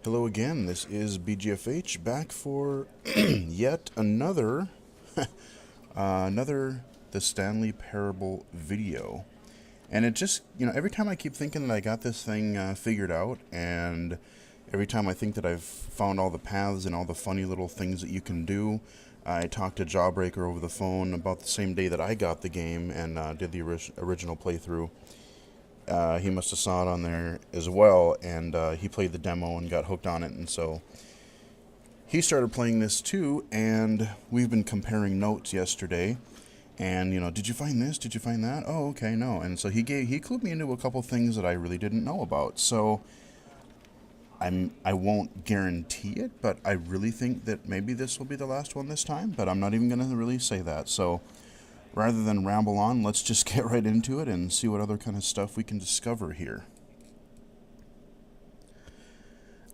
Hello again, this is BGFH back for yet another the Stanley Parable video. And it just, every time I keep thinking that I got this thing figured out, and every time I think that I've found all the paths and all the funny little things that you can do, I talked to Jawbreaker over the phone about the same day that I got the game and did the original playthrough. He must have saw it on there as well, and he played the demo and got hooked on it, and so he started playing this too, and we've been comparing notes yesterday, and, did you find this? Did you find that? Oh, okay, no. And so he clued me into a couple things that I really didn't know about, so I won't guarantee it, but I really think that maybe this will be the last one this time, but I'm not even going to really say that, so rather than ramble on, let's just get right into it and see what other kind of stuff we can discover here.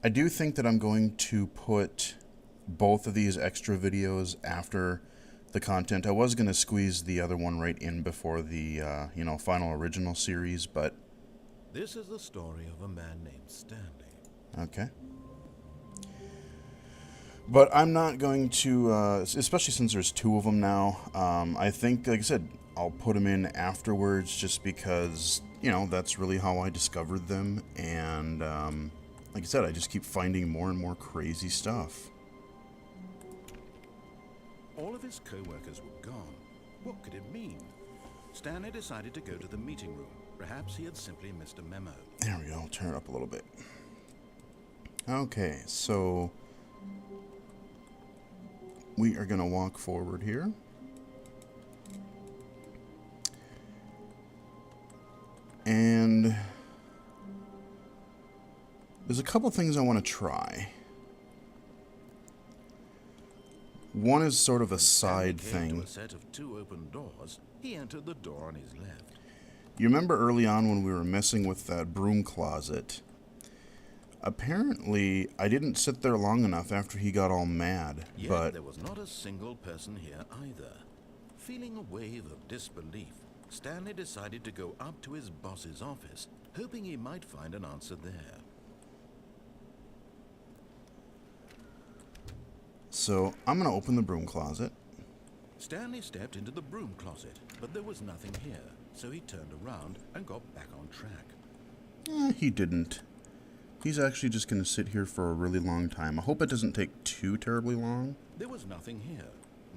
I do think that I'm going to put both of these extra videos after the content. I was going to squeeze the other one right in before the, final original series, but... This is the story of a man named Stanley. Okay. But I'm not going to, especially since there's two of them now, I think, like I said, I'll put them in afterwards just because, that's really how I discovered them. And, like I said, I just keep finding more and more crazy stuff. All of his co-workers were gone. What could it mean? Stanley decided to go to the meeting room. Perhaps he had simply missed a memo. There we go. I'll turn it up a little bit. Okay, so... we are going to walk forward here. And there's a couple things I want to try. One is sort of a side thing. To a set of two open doors, he entered the door on his left. You remember early on when we were messing with that broom closet? Apparently, I didn't sit there long enough after he got all mad, Yet but... there was not a single person here either. Feeling a wave of disbelief, Stanley decided to go up to his boss's office, hoping he might find an answer there. So, I'm going to open the broom closet. Stanley stepped into the broom closet, but there was nothing here, so he turned around and got back on track. He didn't. He's actually just going to sit here for a really long time. I hope it doesn't take too terribly long. There was nothing here.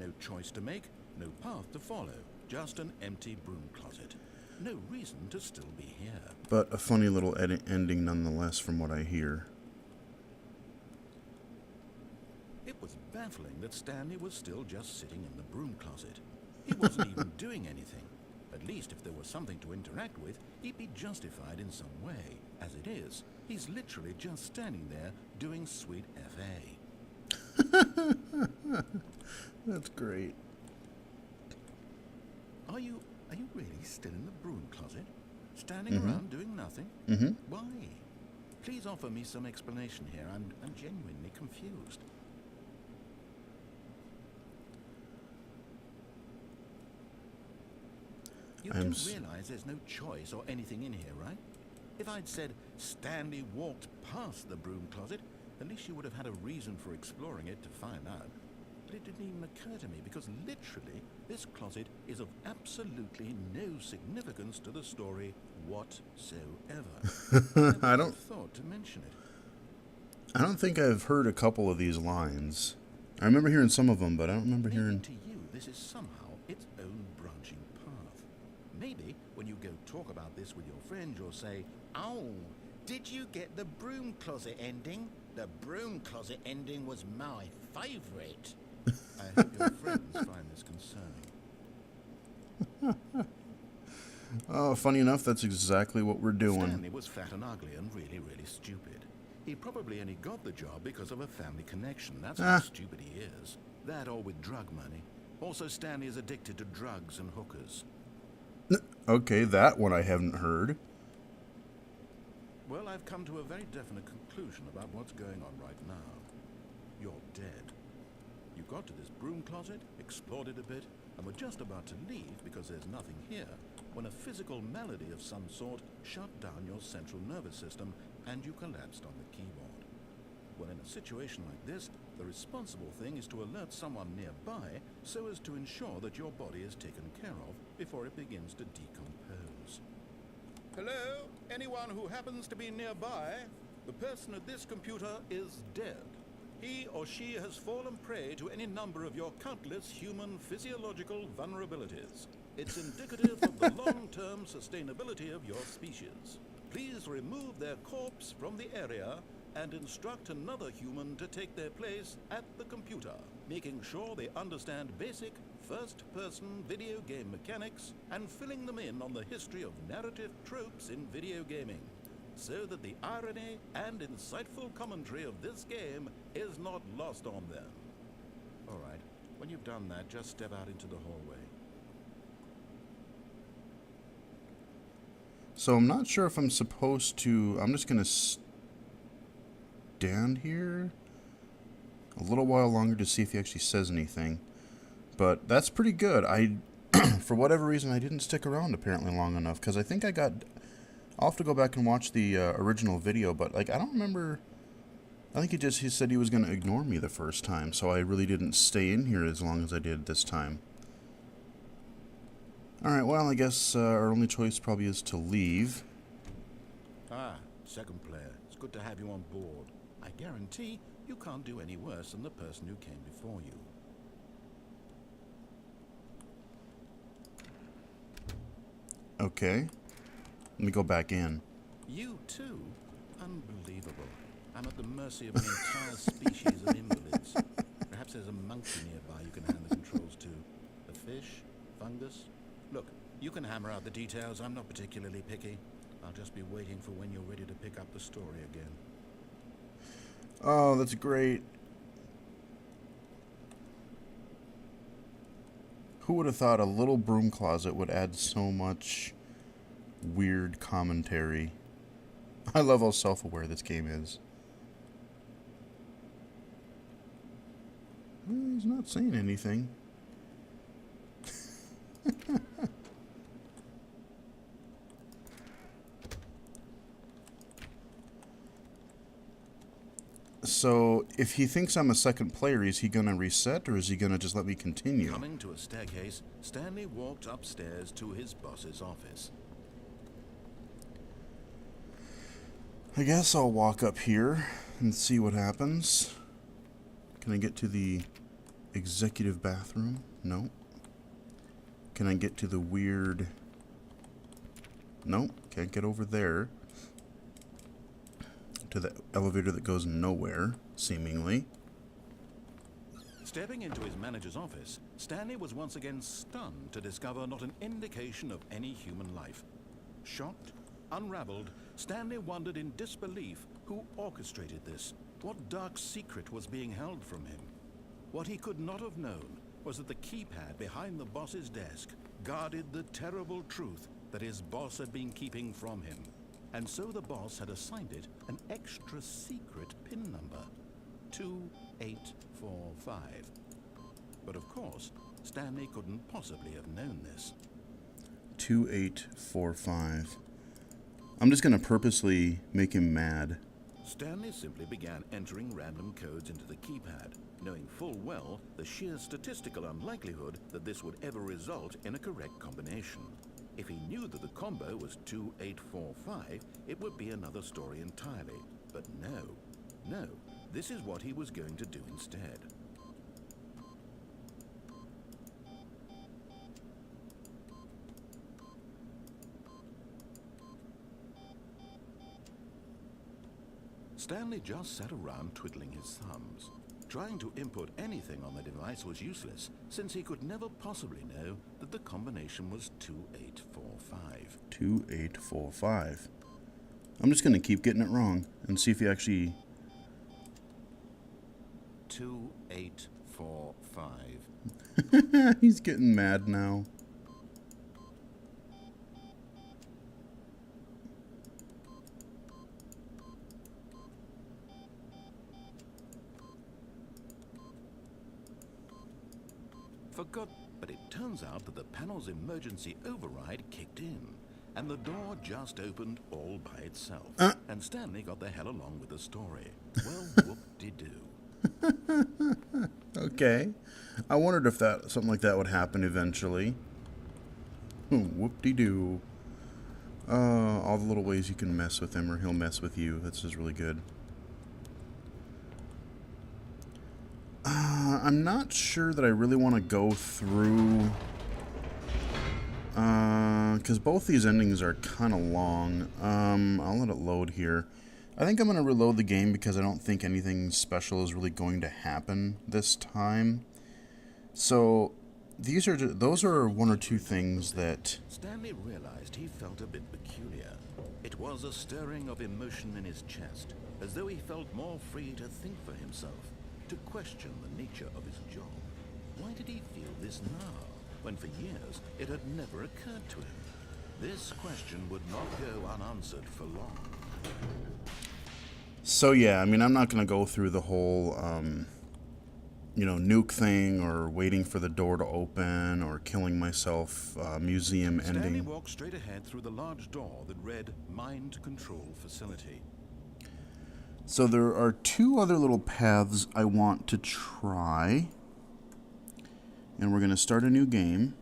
No choice to make, no path to follow. Just an empty broom closet. No reason to still be here. But a funny little ending nonetheless from what I hear. It was baffling that Stanley was still just sitting in the broom closet. He wasn't even doing anything. At least if there was something to interact with, he'd be justified in some way. As it is, he's literally just standing there doing sweet F.A. That's great. Are you really still in the broom closet? Standing around doing nothing? Mm-hmm. Why? Please offer me some explanation here. I'm genuinely confused. You do realize there's no choice or anything in here, right? If I'd said Stanley walked past the broom closet, at least you would have had a reason for exploring it to find out. But it didn't even occur to me because literally this closet is of absolutely no significance to the story whatsoever. I don't thought to mention it. I don't think I've heard a couple of these lines. I remember hearing some of them, but I don't remember hearing... To you, this is somehow its own branching path. Maybe when you go talk about this with your friend, you'll say, "Oh, did you get the broom closet ending? The broom closet ending was my favorite." I hope your friends find this concerning. Oh, funny enough, that's exactly what we're doing. Stanley was fat and ugly and really, really stupid. He probably only got the job because of a family connection. That's how stupid he is. That or with drug money. Also, Stanley is addicted to drugs and hookers. Okay, that one I haven't heard. Well, I've come to a very definite conclusion about what's going on right now. You're dead. You got to this broom closet, explored it a bit, and were just about to leave because there's nothing here, when a physical malady of some sort shut down your central nervous system and you collapsed on the keyboard. Well, in a situation like this, the responsible thing is to alert someone nearby so as to ensure that your body is taken care of before it begins to decompose. Hello? Anyone who happens to be nearby? The person at this computer is dead. He or she has fallen prey to any number of your countless human physiological vulnerabilities. It's indicative of the long-term sustainability of your species. Please remove their corpse from the area and instruct another human to take their place at the computer, making sure they understand basic first-person video game mechanics and filling them in on the history of narrative tropes in video gaming, so that the irony and insightful commentary of this game is not lost on them. All right, when you've done that, just step out into the hallway. So I'm not sure if I'm supposed to... I'm just going to stand here a little while longer to see if he actually says anything. But that's pretty good. For whatever reason, I didn't stick around apparently long enough, because I think I'll have to go back and watch the original video, but like I don't remember. I think he said he was going to ignore me the first time, so I really didn't stay in here as long as I did this time. Alright, well, I guess our only choice probably is to leave. Ah, second player. It's good to have you on board. I guarantee you can't do any worse than the person who came before you. Okay. Let me go back in. You too? Unbelievable. I'm at the mercy of an entire species of invalids. Perhaps there's a monkey nearby you can hand the controls to. A fish? Fungus? Look, you can hammer out the details. I'm not particularly picky. I'll just be waiting for when you're ready to pick up the story again. Oh, that's great. Who would have thought a little broom closet would add so much weird commentary? I love how self-aware this game is. He's not saying anything. So, if he thinks I'm a second player, is he gonna reset, or is he gonna just let me continue? Coming to a staircase, Stanley walked upstairs to his boss's office. I guess I'll walk up here and see what happens. Can I get to the executive bathroom? No. Can I get to the weird... Nope, can't get over there. To the elevator that goes nowhere, seemingly. Stepping into his manager's office, Stanley was once again stunned to discover not an indication of any human life. Shocked, unraveled, Stanley wondered in disbelief who orchestrated this, what dark secret was being held from him. What he could not have known was that the keypad behind the boss's desk guarded the terrible truth that his boss had been keeping from him. And so the boss had assigned it an extra secret PIN number, 2845. But of course, Stanley couldn't possibly have known this. 2845. I'm just gonna purposely make him mad. Stanley simply began entering random codes into the keypad, knowing full well the sheer statistical unlikelihood that this would ever result in a correct combination. If he knew that the combo was 2845, it would be another story entirely. But no, this is what he was going to do instead. Stanley just sat around twiddling his thumbs. Trying to input anything on the device was useless, since he could never possibly know that the combination was 2845. 2845. I'm just gonna keep getting it wrong and see if he actually... 2845. He's getting mad now. But it turns out that the panel's emergency override kicked in, and the door just opened all by itself. And Stanley got the hell along with the story. Well, whoop-de-doo. Okay. I wondered if something like that would happen eventually. Whoop-de-doo. All the little ways you can mess with him or he'll mess with you. This is really good. I'm not sure that I really want to go through... because both these endings are kind of long. I'll let it load here. I think I'm going to reload the game because I don't think anything special is really going to happen this time. So, those are one or two things that... Stanley realized he felt a bit peculiar. It was a stirring of emotion in his chest, as though he felt more free to think for himself, to question the nature of his job. Why did he feel this now, when for years it had never occurred to him? This question would not go unanswered for long. So yeah, I mean, I'm not going to go through the whole, nuke thing, or waiting for the door to open, or killing myself, museum ending. Stanley walked straight ahead through the large door that read, Mind Control Facility. So there are two other little paths I want to try. And we're going to start a new game.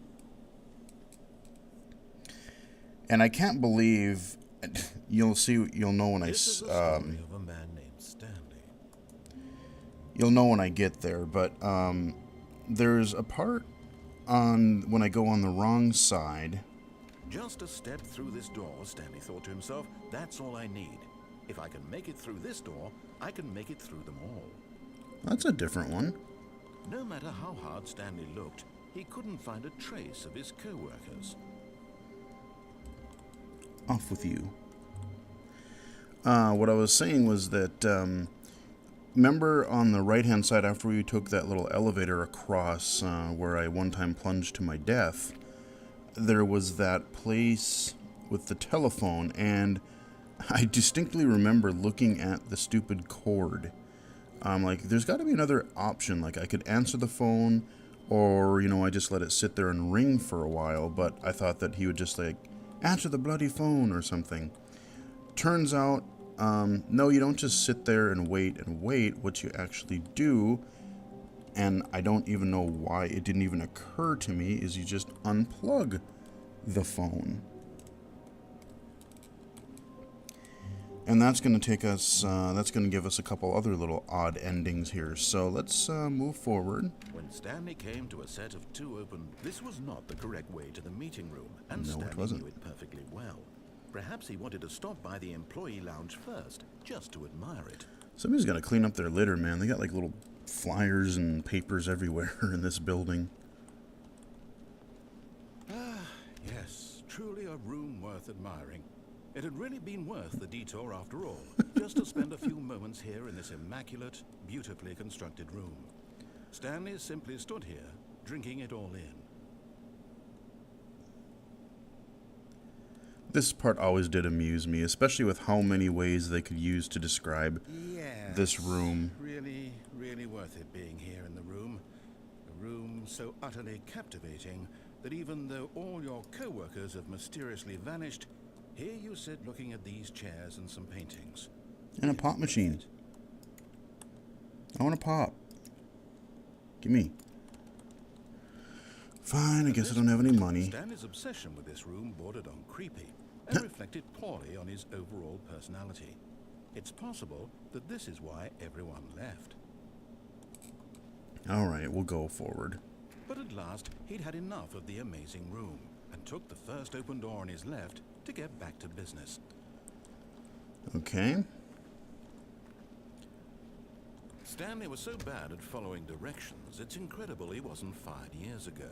And I can't believe... You'll know when This is the story of a man named Stanley. You'll know when I get there, but there's a part when I go on the wrong side. Just a step through this door, Stanley thought to himself, that's all I need. If I can make it through this door, I can make it through them all. That's a different one. No matter how hard Stanley looked, he couldn't find a trace of his co-workers. Off with you. What I was saying was that, remember on the right-hand side after we took that little elevator across where I one time plunged to my death, there was that place with the telephone, and I distinctly remember looking at the stupid cord. Like, there's got to be another option. Like, I could answer the phone, or, I just let it sit there and ring for a while, but I thought that he would just, like, answer the bloody phone or something. Turns out, no, you don't just sit there and wait. What you actually do, and I don't even know why it didn't even occur to me, is you just unplug the phone. And that's going to take us, that's going to give us a couple other little odd endings here. So let's move forward. When Stanley came to a set of two open, this was not the correct way to the meeting room, and No, Stanley it wasn't. knew it perfectly well. Perhaps he wanted to stop by the employee lounge first, just to admire it. Somebody's got to clean up their litter, man. They got like little flyers and papers everywhere in this building. Ah, yes, truly a room worth admiring. It had really been worth the detour after all, just to spend a few moments here in this immaculate, beautifully constructed room. Stanley simply stood here, drinking it all in. This part always did amuse me, especially with how many ways they could use to describe this room. Really, really worth it being here in the room. A room so utterly captivating that even though all your co-workers have mysteriously vanished, here you sit looking at these chairs and some paintings. And a pop machine. I want a pop. Gimme. Fine, I guess I don't have any money. Stanley's obsession with this room bordered on creepy and reflected poorly on his overall personality. It's possible that this is why everyone left. Alright, we'll go forward. But at last, he'd had enough of the amazing room and took the first open door on his left to get back to business. Okay. Stanley was so bad at following directions, it's incredible he wasn't fired years ago.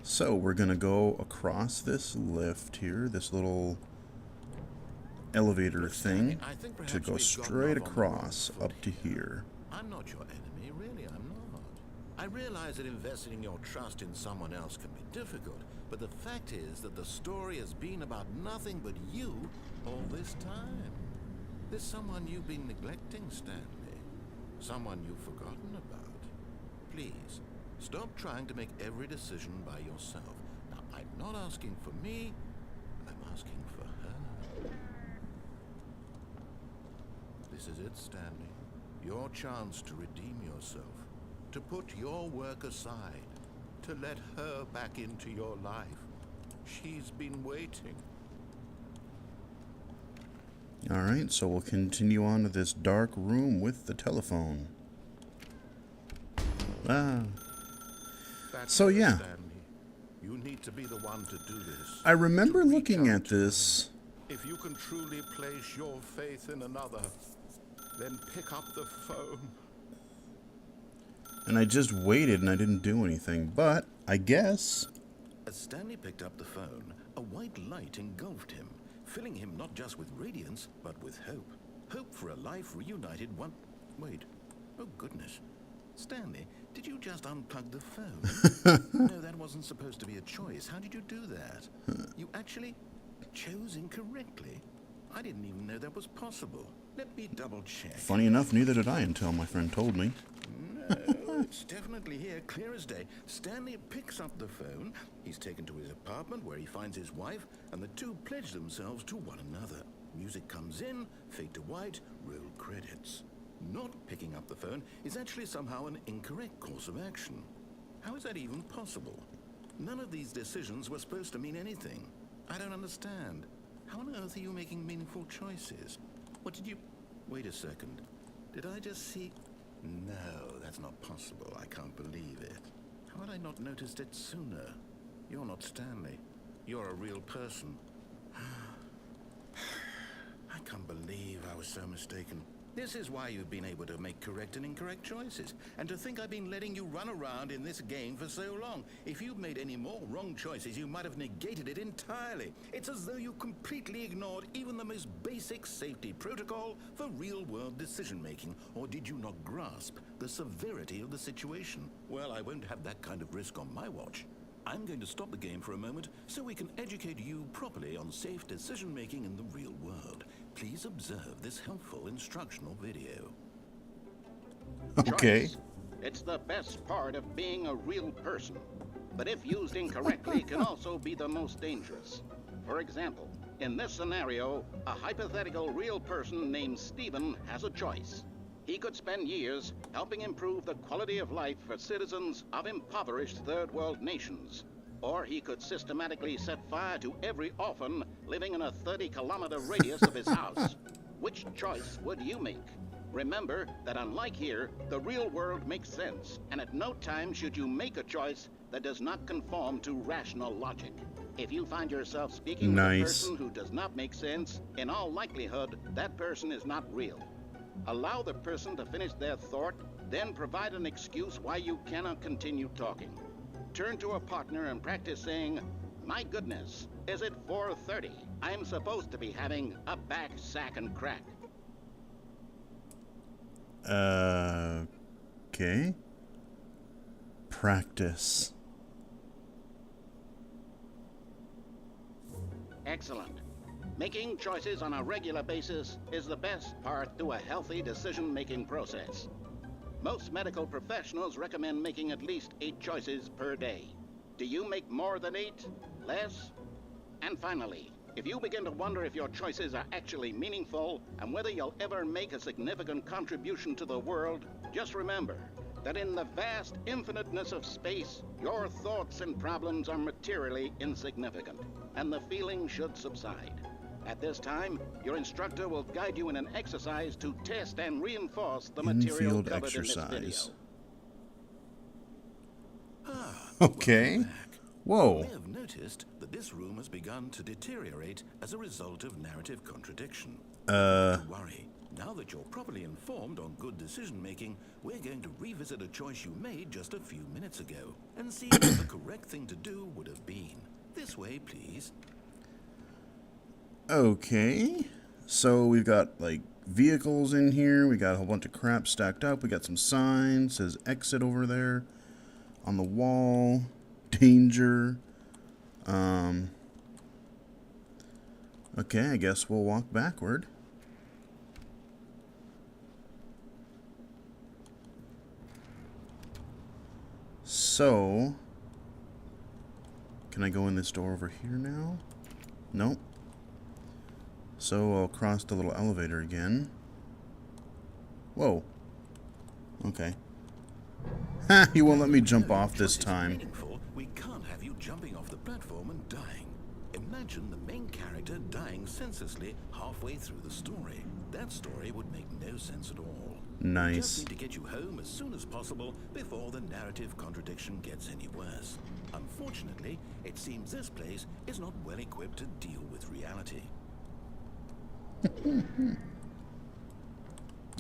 So, we're going to go across this lift here, this little elevator thing, I think to perhaps go we've straight gotten off on the wrong across foot up to here. I'm not your enemy, really, I'm not. I realize that investing your trust in someone else can be difficult, but the fact is that the story has been about nothing but you all this time. There's someone you've been neglecting, Stanley. Someone you've forgotten about. Please, stop trying to make every decision by yourself. Now not asking for me, I'm asking for her. This is it, Stanley. Your chance to redeem yourself. To put your work aside. To let her back into your life. She's been waiting. Alright, so we'll continue on to this dark room with the telephone. Ah. So yeah. Stanley, you need to be the one to do this. I remember looking at this. If you can truly place your faith in another, then pick up the phone. And I just waited and I didn't do anything, but I guess. As Stanley picked up the phone, a white light engulfed him, filling him not just with radiance, but with hope. Hope for a life reunited one... Wait. Oh, goodness. Stanley, did you just unplug the phone? No, that wasn't supposed to be a choice. How did you do that? You actually chose incorrectly. I didn't even know that was possible. Let me double check. Funny enough, neither did I until my friend told me. No, it's definitely here, clear as day. Stanley picks up the phone. He's taken to his apartment where he finds his wife, and the two pledge themselves to one another. Music comes in, fade to white, roll credits. Not picking up the phone is actually somehow an incorrect course of action. How is that even possible? None of these decisions were supposed to mean anything. I don't understand. How on earth are you making meaningful choices? What did you... Wait a second. Did I just see... No, that's not possible. I can't believe it. How had I not noticed it sooner? You're not Stanley. You're a real person. I can't believe I was so mistaken. This is why you've been able to make correct and incorrect choices. And to think I've been letting you run around in this game for so long. If you'd made any more wrong choices, you might have negated it entirely. It's as though you completely ignored even the most basic safety protocol for real-world decision-making. Or did you not grasp the severity of the situation? Well, I won't have that kind of risk on my watch. I'm going to stop the game for a moment so we can educate you properly on safe decision-making in the real world. Please observe this helpful instructional video. Okay. Choice. It's the best part of being a real person, but if used incorrectly can also be the most dangerous. For example, in this scenario, a hypothetical real person named Stephen has a choice. He could spend years helping improve the quality of life for citizens of impoverished third world nations. Or he could systematically set fire to every orphan living in a 30-kilometer radius of his house. Which choice would you make? Remember that unlike here, the real world makes sense, and at no time should you make a choice that does not conform to rational logic. If you find yourself speaking with a person who does not make sense, in all likelihood, that person is not real. Allow the person to finish their thought, then provide an excuse why you cannot continue talking. Turn to a partner and practice saying, "My goodness, is it 4:30? I'm supposed to be having a back, sack, and crack." Okay. Practice. Excellent. Making choices on a regular basis is the best part to a healthy decision-making process. Most medical professionals recommend making at least 8 choices per day. Do you make more than 8? Less? And finally, if you begin to wonder if your choices are actually meaningful and whether you'll ever make a significant contribution to the world, just remember that in the vast infiniteness of space, your thoughts and problems are materially insignificant, and the feeling should subside. At this time, your instructor will guide you in an exercise to test and reinforce the material In-field covered in this exercise. video. Okay. Whoa. You may have noticed that this room has begun to deteriorate as a result of narrative contradiction. Don't worry. Now that you're properly informed on good decision-making, we're going to revisit a choice you made just a few minutes ago and see what the correct thing to do would have been. This way, please. Okay. So we've got, like, vehicles in here. We got a whole bunch of crap stacked up. We got some signs. Says exit over there on the wall. Danger. Okay, I guess we'll walk backward. So Can I go in this door over here now? Nope. So I'll cross the little elevator again. Whoa. Okay. Ha! He won't let me jump off this time. We can't have you jumping off the platform and dying. Imagine the main character dying senselessly halfway through the story. That story would make no sense at all. Nice. We just need to get you home as soon as possible before the narrative contradiction gets any worse. Unfortunately, it seems this place is not well equipped to deal with reality.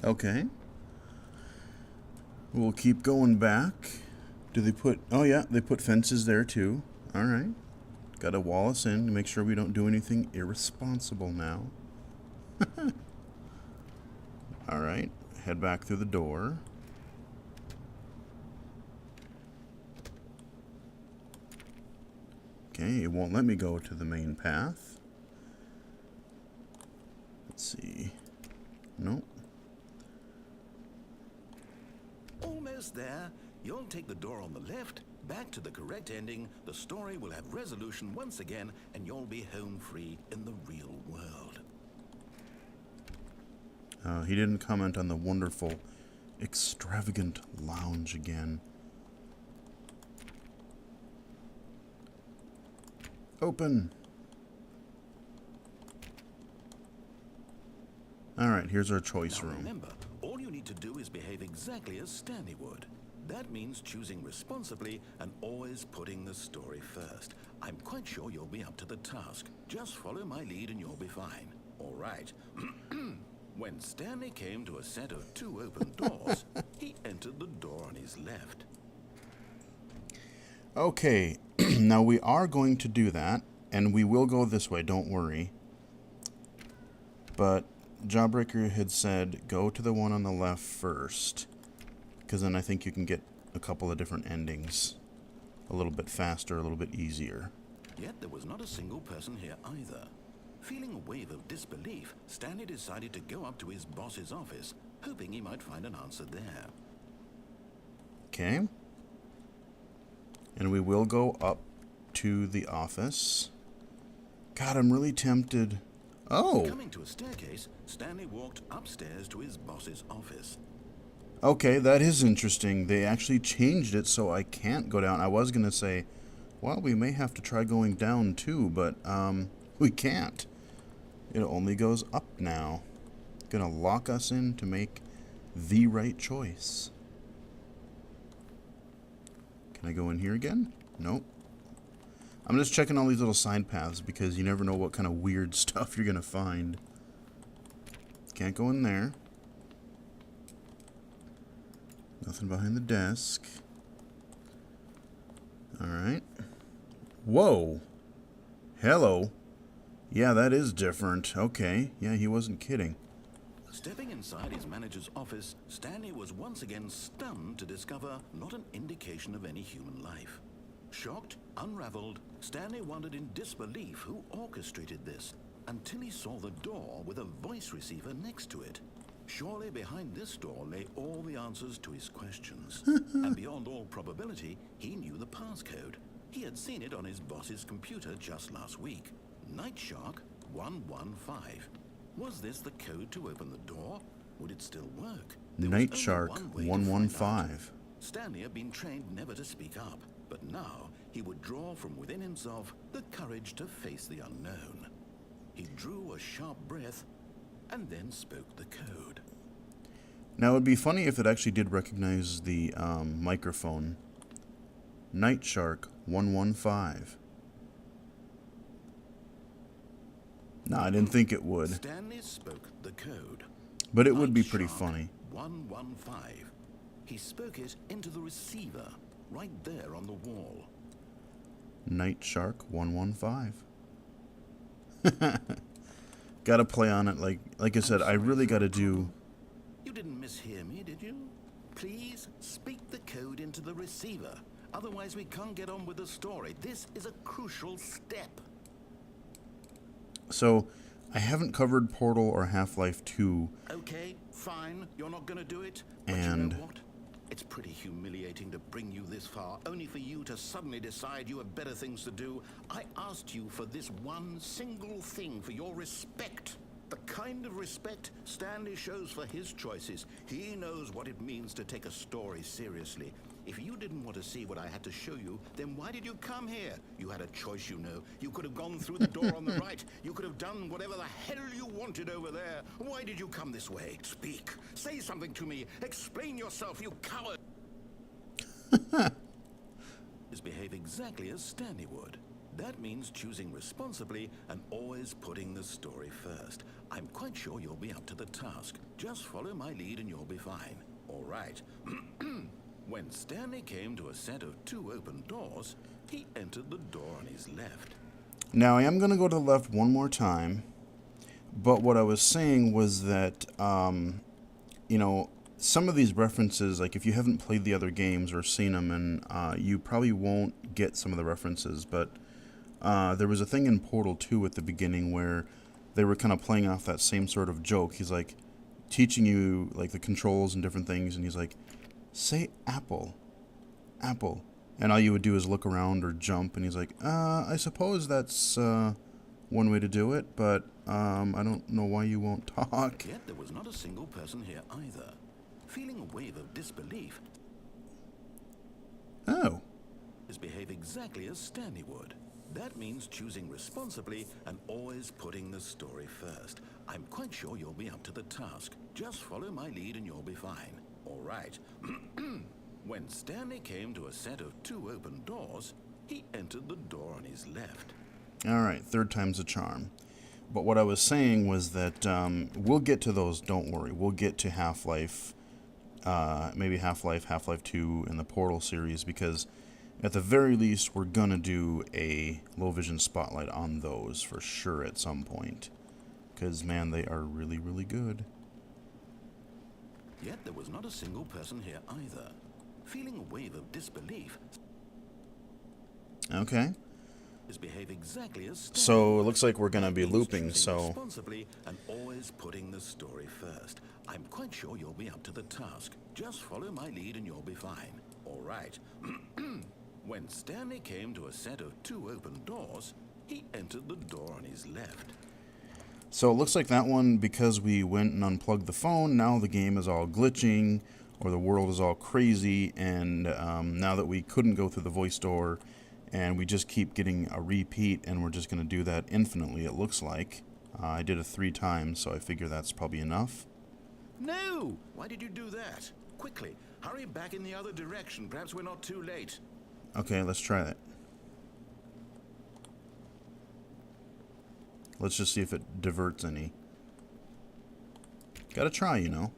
Okay. We'll keep going back. Do they put... Oh, yeah, they put fences there, too. All right. Got to wall us in to make sure we don't do anything irresponsible now. All right. Head back through the door. Okay, it won't let me go to the main path. Let's see. Nope. Almost there. You'll take the door on the left, back to the correct ending, the story will have resolution once again, and you'll be home free in the real world. He didn't comment on the wonderful, extravagant lounge again. Open! Alright, here's our choice room. Remember, all you need to do is behave exactly as Stanley would. That means choosing responsibly and always putting the story first. I'm quite sure you'll be up to the task. Just follow my lead and you'll be fine. All right. When Stanley came to a set of 2 open doors, he entered the door on his left. Okay, now we are going to do that, and we will go this way, don't worry. But Jawbreaker had said, go to the one on the left first, because then I think you can get a couple of different endings a little bit faster, a little bit easier. Yet there was not a single person here either. Feeling a wave of disbelief, Stanley decided to go up to his boss's office, hoping he might find an answer there. Okay. And we will go up to the office. God, I'm really tempted. Oh! Coming to a staircase, Stanley walked upstairs to his boss's office. Okay, that is interesting. They actually changed it so I can't go down. I was going to say, well, we may have to try going down too, but we can't. It only goes up now. Gonna lock us in to make the right choice. Can I go in here again? Nope. I'm just checking all these little side paths because you never know what kind of weird stuff you're gonna find. Can't go in there. Nothing behind the desk. Alright. Whoa! Hello! Yeah, that is different. Okay. Yeah, he wasn't kidding. Stepping inside his manager's office, Stanley was once again stunned to discover not an indication of any human life. Shocked, unraveled, Stanley wondered in disbelief who orchestrated this, until he saw the door with a voice receiver next to it. Surely behind this door lay all the answers to his questions. And beyond all probability, he knew the passcode. He had seen it on his boss's computer just last week. Nightshark 115. Was this the code to open the door? Would it still work? Nightshark 115. Stanley had been trained never to speak up, but now he would draw from within himself the courage to face the unknown. He drew a sharp breath and then spoke the code. Now, it would be funny if it actually did recognize the microphone. Nightshark 115. No, I didn't think it would. Stanley spoke the code. But it would be pretty funny. 115. He spoke it into the receiver, right there on the wall. Nightshark 115. Gotta play on it, like I said, I really gotta do... You didn't mishear me, did you? Please speak the code into the receiver. Otherwise we can't get on with the story. This is a crucial step. So, I haven't covered Portal or Half-Life 2. Okay, fine. You're not going to do it. But And you know what? It's pretty humiliating to bring you this far, only for you to suddenly decide you have better things to do. I asked you for this one single thing, for your respect. The kind of respect Stanley shows for his choices. He knows what it means to take a story seriously. If you didn't want to see what I had to show you, then why did you come here? You had a choice, you know. You could have gone through the door on the right. You could have done whatever the hell you wanted over there. Why did you come this way? Speak. Say something to me. Explain yourself, you coward. Behave exactly as Stanley would. That means choosing responsibly and always putting the story first. I'm quite sure you'll be up to the task. Just follow my lead and you'll be fine. All right. When Stanley came to a set of 2 open doors, he entered the door on his left. Now, I am going to go to the left one more time, but what I was saying was that, you know, some of these references, like if you haven't played the other games or seen them, and you probably won't get some of the references, but there was a thing in Portal 2 at the beginning where they were kind of playing off that same sort of joke. He's like teaching you like the controls and different things, and he's like, say apple, apple. And all you would do is look around or jump, and he's like, I suppose that's one way to do it, but I don't know why you won't talk. Yet there was not a single person here either. Feeling a wave of disbelief, Oh. behave exactly as Stanley would. That means choosing responsibly and always putting the story first. I'm quite sure you'll be up to the task. Just follow my lead and you'll be fine. All right. When Stanley came to a set of 2 open doors, he entered the door on his left. All right, third time's a charm. But what I was saying was that we'll get to those, don't worry. We'll get to Half-Life, maybe Half-Life, Half-Life 2, and the Portal series, because at the very least, we're going to do a low vision spotlight on those for sure at some point. Because, man, they are really, really good. Yet there was not a single person here either. Feeling a wave of disbelief, Okay. behave exactly as Stanley So it looks like we're going to be means looping, choosing so... responsibly and always putting the story first. I'm quite sure you'll be up to the task. Just follow my lead and you'll be fine. All right. When Stanley came to a set of 2 open doors, he entered the door on his left. So it looks like that one, because we went and unplugged the phone, now the game is all glitching, or the world is all crazy, and now that we couldn't go through the voice door, and we just keep getting a repeat, and we're just going to do that infinitely, it looks like. I did it 3 times, so I figure that's probably enough. No! Why did you do that? Quickly, hurry back in the other direction. Perhaps we're not too late. Okay, let's try that. Let's just see if it diverts any. Gotta try, you know.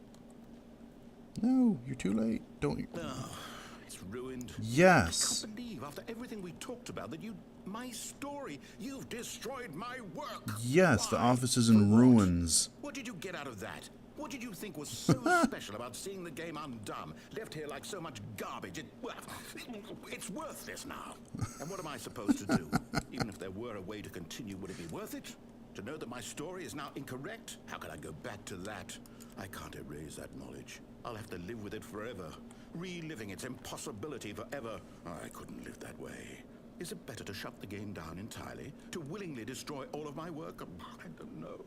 No, you're too late. Don't you? Oh, it's ruined. Yes. I can't believe, after everything we talked about, that my story, you've destroyed my work. Yes, the Why? office is in For what? ruins. What did you get out of that? What did you think was so special about seeing the game undone, left here like so much garbage? It's worthless now. And what am I supposed to do? Even if there were a way to continue, would it be worth it? To know that my story is now incorrect? How can I go back to that? I can't erase that knowledge. I'll have to live with it forever, reliving its impossibility forever. I couldn't live that way. Is it better to shut the game down entirely? To willingly destroy all of my work? I don't know.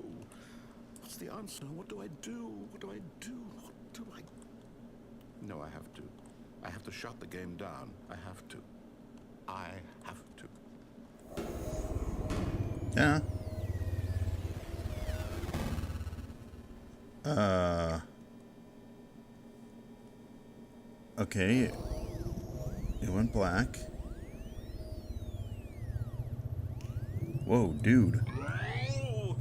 What's the answer? What do I do? What do I do? What do I... No, I have to. I have to shut the game down. I have to. I have to. Yeah. Okay. It went black. Whoa, dude. Oh,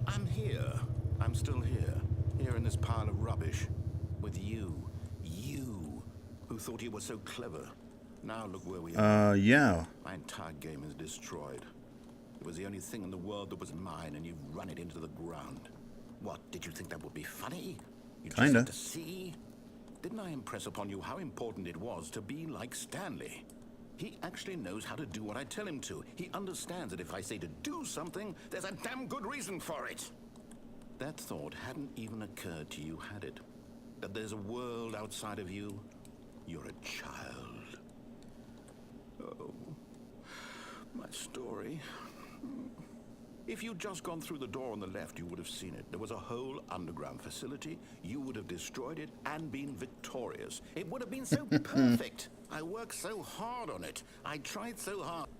I'm here. I'm still here. Here in this pile of rubbish. With you. You. Who thought you were so clever. Now look where we are. Yeah. My entire game is destroyed. It was the only thing in the world that was mine, and you've run it into the ground. What, did you think that would be funny? You just Kinda. had to see? Didn't I impress upon you how important it was to be like Stanley? He actually knows how to do what I tell him to. He understands that if I say to do something, there's a damn good reason for it. That thought hadn't even occurred to you, had it? that there's a world outside of you? You're a child. Oh, my story. If you'd just gone through the door on the left, you would have seen it. There was a whole underground facility. You would have destroyed it and been victorious. It would have been so perfect. I worked so hard on it. I tried so hard.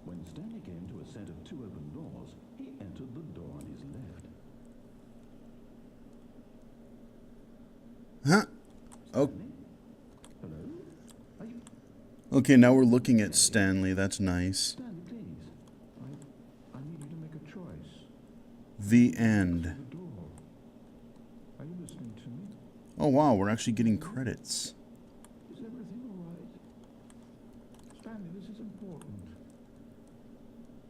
When Stanley came to a set of 2 open doors, he entered the door on his left. Huh? Oh. Stanley? Hello? Are you... Okay, now we're looking at Stanley. That's nice. Stanley, please. I need you to make a choice. The end. The door. Are you listening to me? Oh wow, we're actually getting credits. Is everything all right? Stanley, this is important.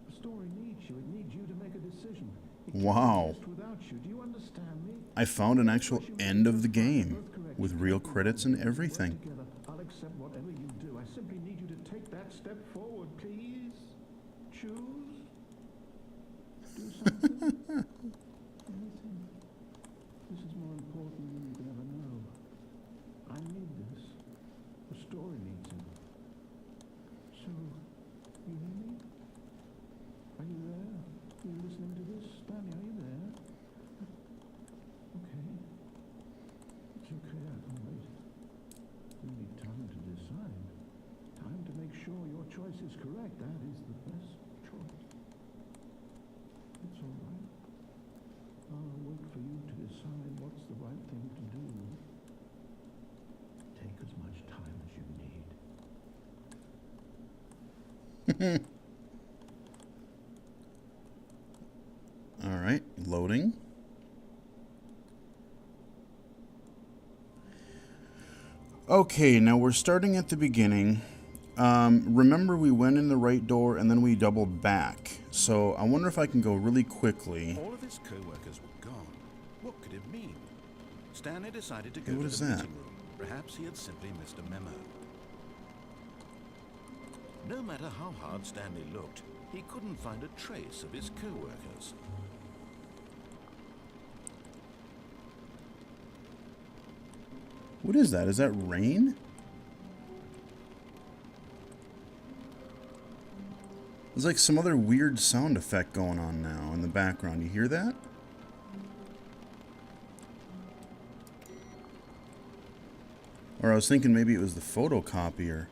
The story needs you. It needs you to make a decision. It can't Wow. exist without you. Do you understand me? I found an actual end of the game with real credits and everything. Work together. I'll accept whatever you do. I simply need you to take that step forward, please. Choose. Do something. Anything. This is more important than you can ever know. I need this. The story needs it. So, you hear me? Are you there? Are you listening to this? Stanley, are you there? Okay. It's okay, I can wait. You need time to decide. Time to make sure your choice is correct. That is the best choice. It's all right. I'll wait for you to decide what's the right thing to do. Take as much time as you need. All right, loading. Okay, now we're starting at the beginning. Remember we went in the right door and then we doubled back. So I wonder if I can go really quickly. All of his co-workers were gone. What could it mean? Stanley decided to go Hey, what to is the that? meeting room. Perhaps he had simply missed a memo. No matter how hard Stanley looked, he couldn't find a trace of his co-workers. What is that? Is that rain? There's like some other weird sound effect going on now in the background. You hear that? Or I was thinking maybe it was the photocopier.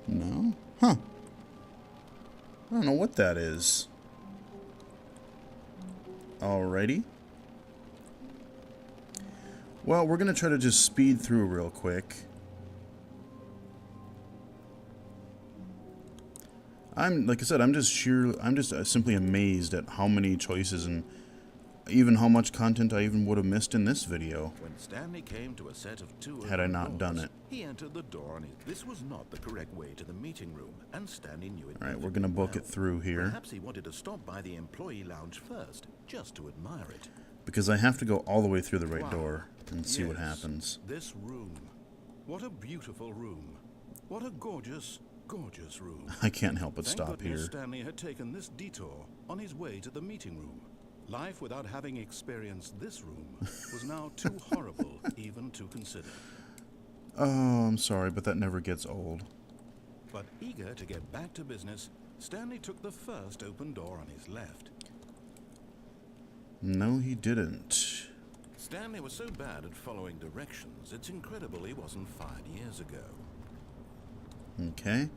No? Huh. I don't know what that is. Alrighty. Well, we're going to try to just speed through real quick. Like I said, I'm just simply amazed at how many choices and even how much content I even would have missed in this video. When Stanley came to a set of 2 Had I open not done doors, it. he entered the door on his... This was not the correct way to the meeting room, and Stanley knew it. Alright, we're perfectly going to book well. it through here. Perhaps he wanted to stop by the employee lounge first, just to admire it. Because I have to go all the way through the right Wow. door and see what Yes, happens. This room. What a beautiful room. What a gorgeous, gorgeous room. I can't help but Thank stop goodness here. Stanley had taken this detour on his way to the meeting room. Life without having experienced this room was now too horrible even to consider. Oh, I'm sorry, but that never gets old. But eager to get back to business, Stanley took the first open door on his left. No, he didn't. Stanley was so bad at following directions, it's incredible he wasn't fired years ago. Okay.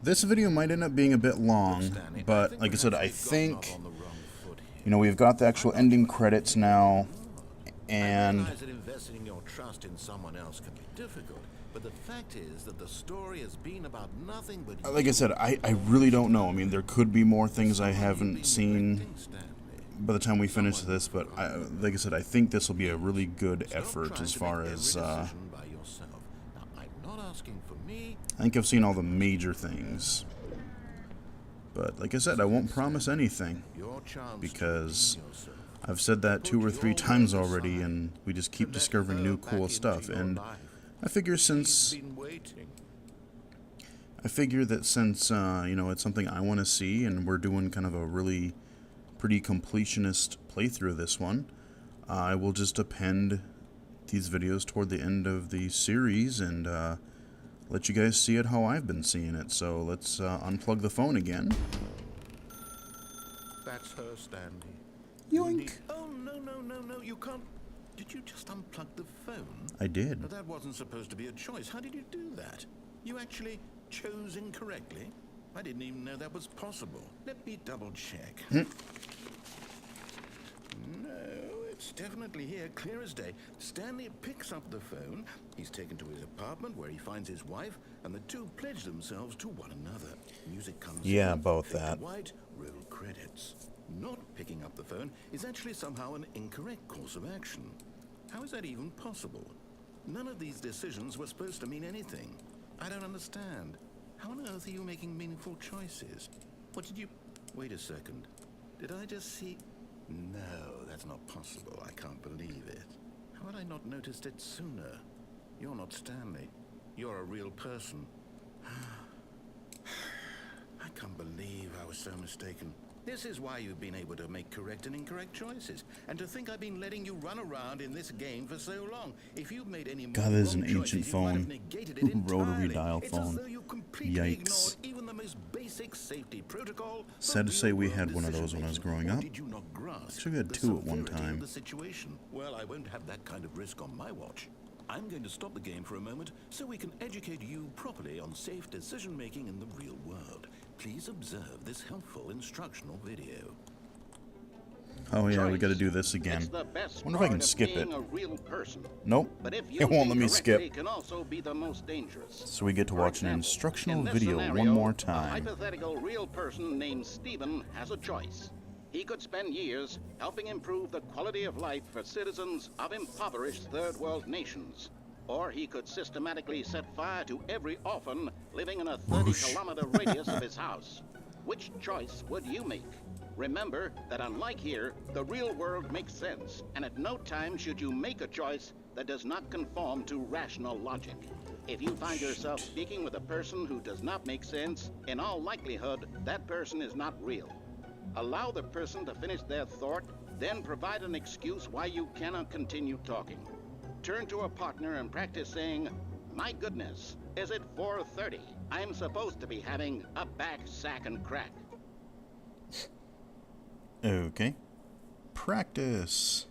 This video might end up being a bit long, Stanley, but think like I said, I perhaps they've gotten think, off on the wrong foot here. you know, we've got the actual ending credits now, I and realize that investing your trust in someone else can be difficult, but the fact is that the story has been about nothing but... like I said, I really don't know. I mean, there could be more things I haven't seen by the time we finish this, but like I said, I think this will be a really good effort as far as, I think I've seen all the major things. But like I said, I won't promise anything, because I've said that 2 or 3 times already, and we just keep discovering new cool stuff, and I figure since... you know, it's something I want to see, and we're doing kind of a really pretty completionist playthrough of this one. I will just append these videos toward the end of the series and let you guys see it how I've been seeing it. So let's unplug the phone again. That's her, Stanley. Yoink! Oh, no, you can't. Did you just unplug the phone? I did. But that wasn't supposed to be a choice. How did you do that? You actually chose incorrectly? I didn't even know that was possible. Let me double check. No, it's definitely here, clear as day. Stanley picks up the phone. He's taken to his apartment where he finds his wife, and the two pledge themselves to one another. Music comes Yeah, in, about fade to that. white, roll credits. Not picking up the phone is actually somehow an incorrect course of action. How is that even possible? None of these decisions were supposed to mean anything. I don't understand. How on earth are you making meaningful choices? What did you... Wait a second. Did I just see... No, that's not possible. I can't believe it. How had I not noticed it sooner? You're not Stanley. You're a real person. I can't believe I was so mistaken. This is why you've been able to make correct and incorrect choices. And to think I've been letting you run around in this game for so long. If you'd made any more God, this is an wrong ancient choices, you might have phone. negated it Rotary entirely. dial It's as phone. though you completely Yikes. ignored even the most basic safety protocol. Sad to say we had one of decision those when I was making. growing Or up. did you not grasp Actually, we had the two at one severity of time. the situation? Well, I won't have that kind of risk on my watch. I'm going to stop the game for a moment so we can educate you properly on safe decision making in the real world. Please observe this helpful instructional video. Oh yeah, we Choice. gotta do this again. It's the best Wonder if I can part of skip it. being a real person. Nope. But if It won't let me used incorrectly, skip. can also be the most dangerous. So we get to For watch an example, instructional in this video scenario, one more A time. hypothetical real person named Stephen has a choice. He could spend years helping improve the quality of life for citizens of impoverished third world nations. Or he could systematically set fire to every orphan living in a 30-kilometer radius of his house. Which choice would you make? Remember that unlike here, the real world makes sense, and at no time should you make a choice that does not conform to rational logic. If you find yourself speaking with a person who does not make sense, in all likelihood, that person is not real. Allow the person to finish their thought, then provide an excuse why you cannot continue talking. Turn to a partner and practice saying, "My goodness, is it 4:30? I'm supposed to be having a back, sack, and crack." Okay. Practice.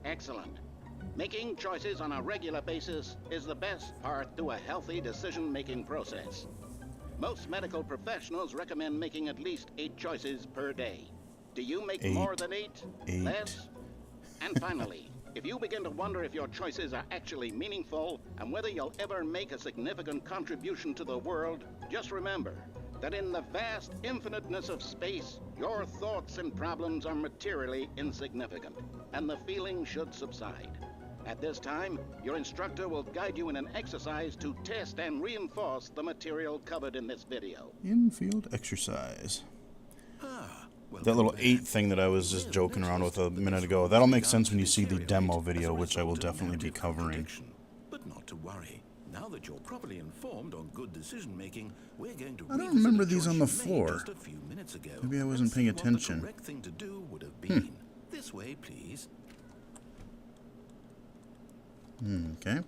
Excellent. Making choices on a regular basis is the best part to a healthy decision-making process. Most medical professionals recommend making at least 8 choices per day. Do you make 8. more than 8? 8. Less? And finally, if you begin to wonder if your choices are actually meaningful and whether you'll ever make a significant contribution to the world, just remember that in the vast infiniteness of space, your thoughts and problems are materially insignificant, and the feeling should subside. At this time, your instructor will guide you in an exercise to test and reinforce the material covered in this video. Infield exercise. Well, That little 8 thing that I was just joking around with a minute ago, that'll make sense when you see the demo video, which I will definitely be covering. But not to worry. Now that you're properly informed on good decision making, we're going to I don't revisit remember a these choice on the you made floor. just a few minutes ago Maybe I and wasn't see paying what the attention. correct thing to do would have been. This way, please. Okay.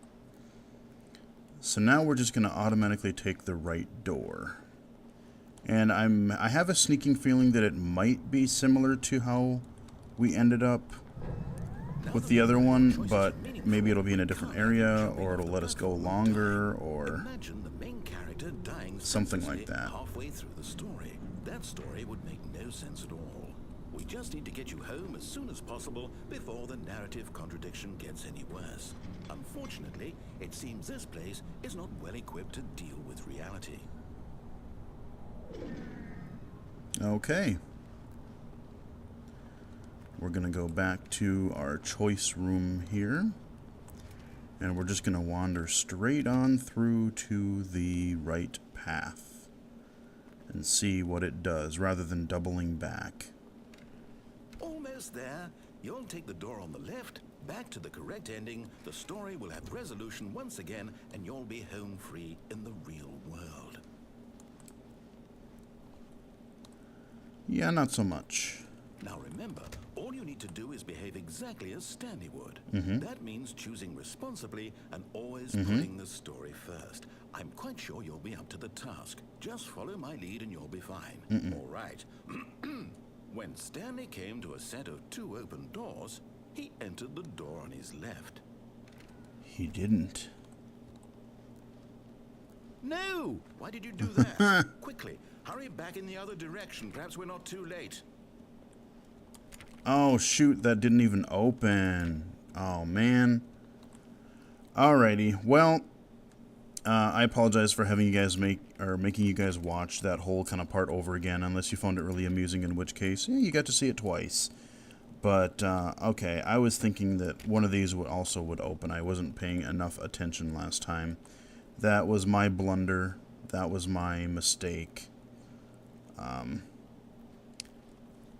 So now we're just going to automatically take the right door. And I have a sneaking feeling that it might be similar to how we ended up with the other one, but maybe it'll be in a different area, or it'll let us go longer, or Imagine the main character dying something like senselessly that. halfway through the story. That story would make no sense at all. We just need to get you home as soon as possible before the narrative contradiction gets any worse. Unfortunately, it seems this place is not well equipped to deal with reality. Okay. We're going to go back to our choice room here. And we're just going to wander straight on through to the right path and see what it does rather than doubling back. Almost there. You'll take the door on the left, back to the correct ending, the story will have resolution once again, and you'll be home free in the real world. Yeah, not so much. Now remember, all you need to do is behave exactly as Stanley would. That means choosing responsibly and always putting the story first. I'm quite sure you'll be up to the task. Just follow my lead and you'll be fine. All right. When Stanley came to a set of 2 open doors, he entered the door on his left. He didn't. No! Why did you do that? Quickly, hurry back in the other direction. Perhaps we're not too late. Oh, shoot, that didn't even open. Oh, man. Alrighty, well, I apologize for having you guys making you guys watch that whole kind of part over again, unless you found it really amusing, in which case, yeah, you got to see it twice. But, okay, I was thinking that one of these would open. I wasn't paying enough attention last time. That was my blunder. That was my mistake.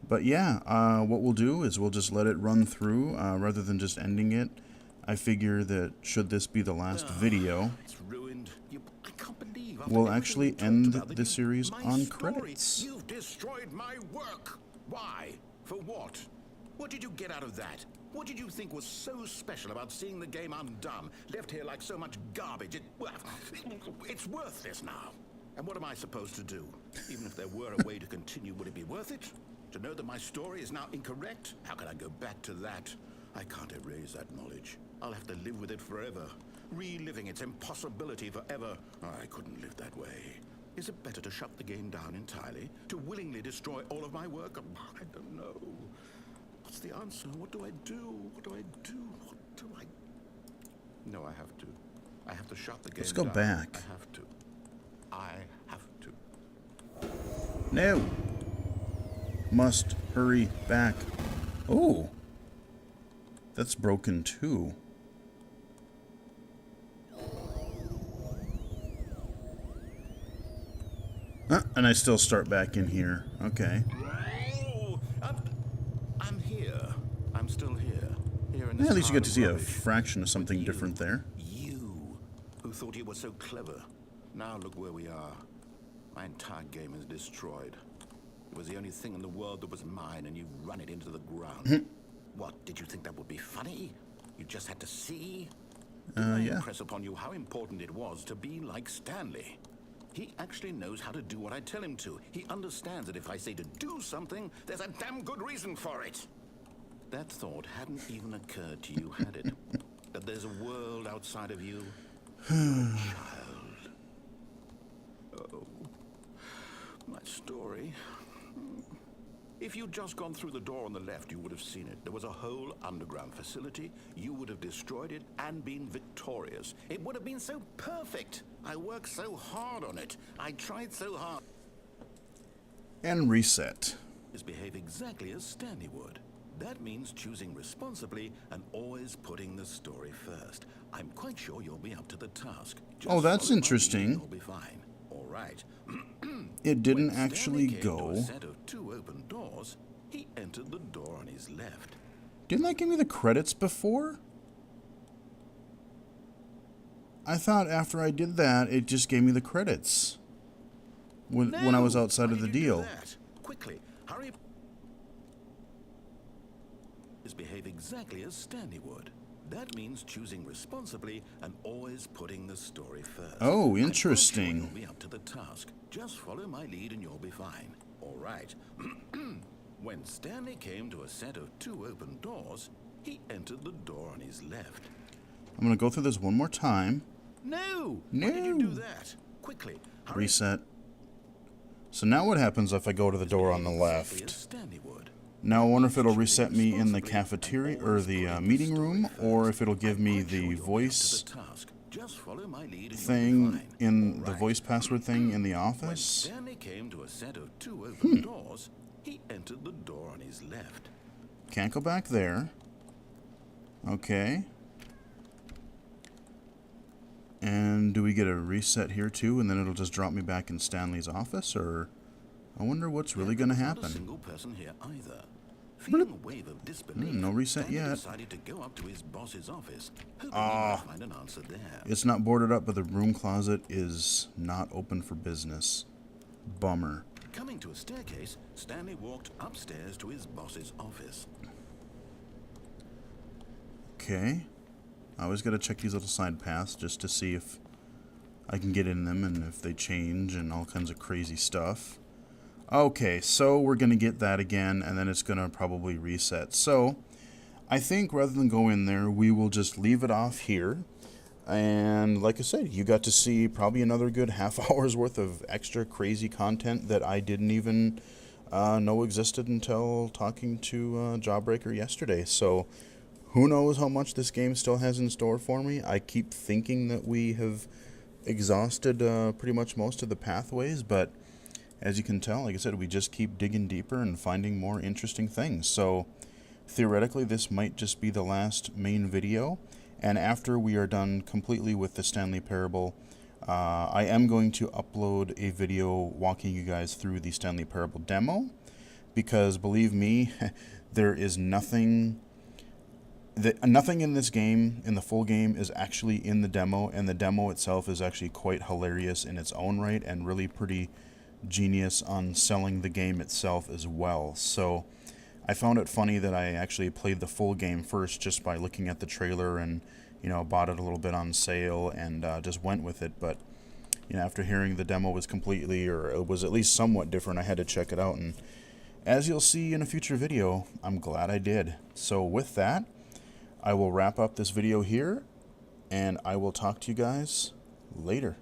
But yeah, what we'll do is we'll just let it run through, rather than just ending it. I figure that should this be the last video, It's ruined. I can't believe we'll actually end the series on credits. You've destroyed my work. Why? For what? What did you get out of that? What did you think was so special about seeing the game undone, left here like so much garbage? It's worthless now. And what am I supposed to do? Even if there were a way to continue, would it be worth it? To know that my story is now incorrect? How can I go back to that? I can't erase that knowledge. I'll have to live with it forever, reliving its impossibility forever. I couldn't live that way. Is it better to shut the game down entirely? To willingly destroy all of my work? I don't know. What's the answer? What do I do? What do I do? What do I... No, I have to. I have to shut the game down. Let's go back. I have to. I have to. No! Must hurry back. Oh! That's broken too. And I still start back in here. Okay. Oh, I'm here. I'm still here. Here in this Yeah, at least you pile get to of see a rubbish. fraction of something You. different there. You, who thought you were so clever. Now look where we are. My entire game is destroyed. It was the only thing in the world that was mine, and you run it into the ground. What, did you think that would be funny? You just had to see? Didn't I Yeah. impress upon you how important it was to be like Stanley? He actually knows how to do what I tell him to. He understands that if I say to do something, there's a damn good reason for it. That thought hadn't even occurred to you, had it? That there's a world outside of you? Child. Oh, my story. If you'd just gone through the door on the left, you would have seen it. There was a whole underground facility. You would have destroyed it and been victorious. It would have been so perfect. I worked so hard on it. I tried so hard. And reset. Is behave exactly as Stanley would. That means choosing responsibly and always putting the story first. I'm quite sure you'll be up to the task. Just Oh, that's follow my lead interesting. and You'll be fine. All right. It didn't When actually Stanley came to a go. set of 2 open doors, he entered the door on his left. Didn't that give me the credits before? I thought after I did that, it just gave me the credits. When I was No! outside Why of the did you do deal. that? Quickly, hurry. Is behave exactly as Stanley would. That means choosing responsibly and always putting the story first. Oh, I'm quite sure interesting. You'll be up to the task. Just follow my lead and you'll be fine. All right. When Stanley came to a set of 2 open doors, he entered the door on his left. I'm going to go through this one more time. No! Why did you do No. that? Quickly, hurry. Reset. So now what happens if I go to the door on the Exactly as left? Stanley would. Now I wonder if it'll reset me in the cafeteria or the meeting room, or if it'll give me the voice thing in the voice password thing in the When office. Stanley came to a set of 2 open doors, he entered the door on his left. Can't go back there. Okay. And do we get a reset here too, and then it'll just drop me back in Stanley's office, or I wonder what's really going to Not a happen. single person here either. Feeling a wave of disbelief, No reset Stanley yet. decided to go up to his boss's office, hoping he might find an answer there. It's not boarded up, but the broom closet is not open for business. Bummer. Coming to a staircase, Stanley walked upstairs to his boss's office. Okay. I always gotta check these little side paths just to see if I can get in them and if they change and all kinds of crazy stuff. Okay, so we're gonna get that again, and then it's gonna probably reset. So I think rather than go in there, we will just leave it off here. And like I said, you got to see probably another good half hour's worth of extra crazy content that I didn't even know existed until talking to Jawbreaker yesterday. So who knows how much this game still has in store for me. I keep thinking that we have exhausted pretty much most of the pathways, but as you can tell, like I said, we just keep digging deeper and finding more interesting things. So theoretically, this might just be the last main video. And after we are done completely with the Stanley Parable, I am going to upload a video walking you guys through the Stanley Parable demo. Because believe me, there is nothing in this game, in the full game, is actually in the demo. And the demo itself is actually quite hilarious in its own right and really pretty genius on selling the game itself as well. So I found it funny that I actually played the full game first just by looking at the trailer and, you know, bought it a little bit on sale and just went with it. But, you know, after hearing the demo was completely, or it was at least somewhat different, I had to check it out. And as you'll see in a future video, I'm glad I did. So with that, I will wrap up this video here, and I will talk to you guys later.